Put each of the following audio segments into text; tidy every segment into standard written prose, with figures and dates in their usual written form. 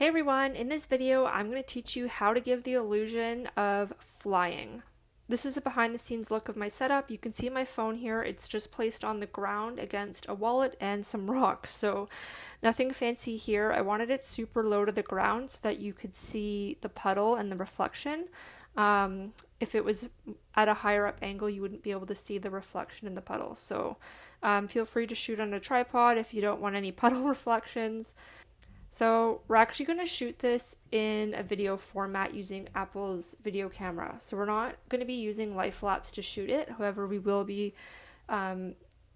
Hey everyone, in this video I'm going to teach you how to give the illusion of flying. This is a behind the scenes look of my setup. You can see my phone here, it's just placed on the ground against a wallet and some rocks, so nothing fancy here. I wanted it super low to the ground so that you could see the puddle and the reflection. If it was at a higher up angle, you wouldn't be able to see the reflection in the puddle, so feel free to shoot on a tripod if you don't want any puddle reflections. So we're actually going to shoot this in a video format using Apple's video camera. So we're not going to be using Life Lapse to shoot it. However, we will be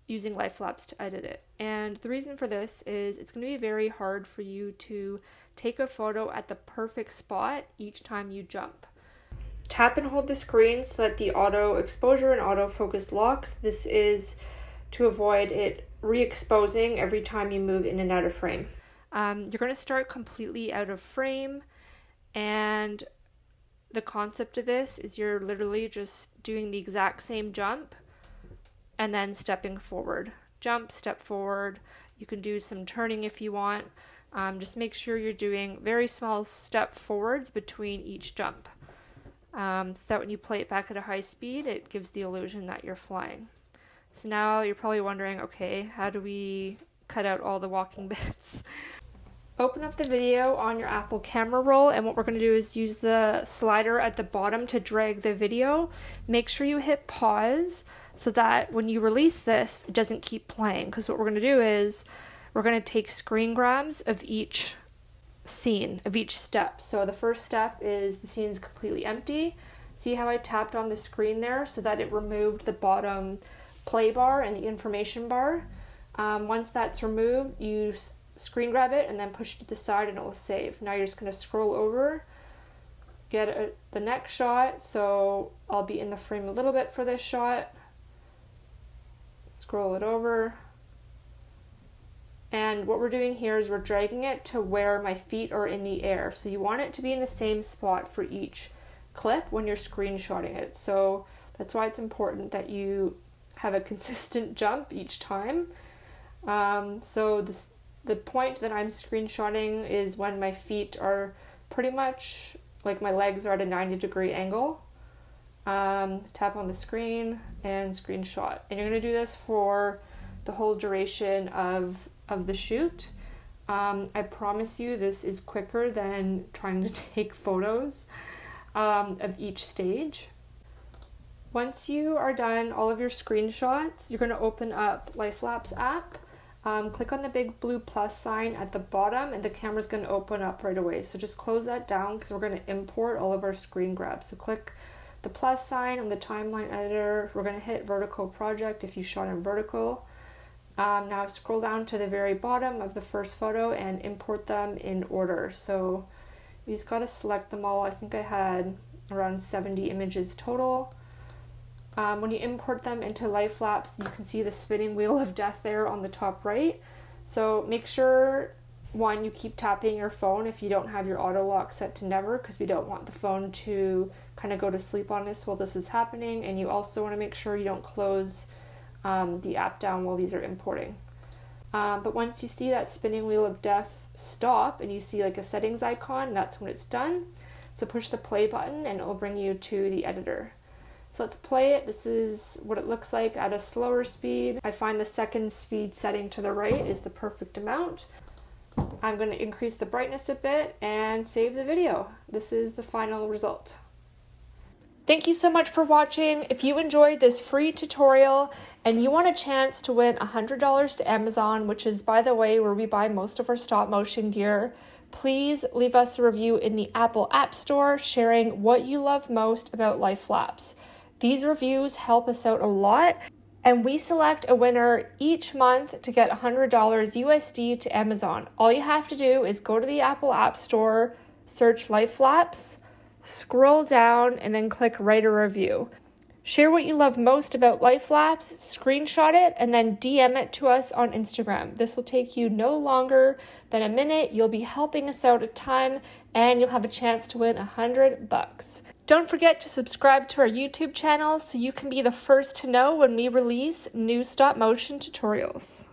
using Life Lapse to edit it. And the reason for this is it's going to be very hard for you to take a photo at the perfect spot each time you jump. Tap and hold the screen so that the auto exposure and auto focus locks. This is to avoid it re-exposing every time you move in and out of frame. You're going to start completely out of frame, and the concept of this is you're literally just doing the exact same jump and then stepping forward. Jump, step forward. You can do some turning if you want. Just make sure you're doing very small step forwards between each jump, so that when you play it back at a high speed, it gives the illusion that you're flying. So now you're probably wondering, okay, how do we cut out all the walking bits? Open up the video on your Apple camera roll, and what we're going to do is use the slider at the bottom to drag the video. Make sure you hit pause so that when you release this, it doesn't keep playing, because what we're going to do is we're going to take screen grabs of each scene, of each step. So the first step is the scene's completely empty. See how I tapped on the screen there so that it removed the bottom play bar and the information bar. Once that's removed, you screen grab it and then push it to the side and it will save. Now you're just going to scroll over, get the next shot. So I'll be in the frame a little bit for this shot. Scroll it over. And what we're doing here is we're dragging it to where my feet are in the air. So you want it to be in the same spot for each clip when you're screenshotting it. So that's why it's important that you have a consistent jump each time. The point that I'm screenshotting is when my feet are pretty much, like my legs are at a 90-degree angle. Tap on the screen and screenshot. And you're going to do this for the whole duration of the shoot. I promise you this is quicker than trying to take photos of each stage. Once you are done all of your screenshots, you're going to open up Life Lapse app. Click on the big blue plus sign at the bottom and the camera's going to open up right away. So just close that down because we're going to import all of our screen grabs. So click the plus sign on the timeline editor. We're going to hit vertical project if you shot in vertical. Now scroll down to the very bottom of the first photo and import them in order. So you just got to select them all. I think I had around 70 images total. When you import them into Life Lapse, you can see the spinning wheel of death there on the top right. So make sure, one, you keep tapping your phone if you don't have your auto lock set to never, because we don't want the phone to kind of go to sleep on us while this is happening. And you also want to make sure you don't close the app down while these are importing. But once you see that spinning wheel of death stop and you see like a settings icon, that's when it's done. So push the play button and it will bring you to the editor. So let's play it. This is what it looks like at a slower speed. I find the second speed setting to the right is the perfect amount. I'm going to increase the brightness a bit and save the video. This is the final result. Thank you so much for watching. If you enjoyed this free tutorial and you want a chance to win $100 to Amazon, which is, by the way, where we buy most of our stop motion gear, please leave us a review in the Apple App Store sharing what you love most about Life Lapse. These reviews help us out a lot, and we select a winner each month to get $100 USD to Amazon. All you have to do is go to the Apple App Store, search Life Lapse, scroll down, and then click Write a Review. Share what you love most about Life Lapse, screenshot it, and then DM it to us on Instagram. This will take you no longer than a minute. You'll be helping us out a ton, and you'll have a chance to win $100. Don't forget to subscribe to our YouTube channel so you can be the first to know when we release new stop motion tutorials.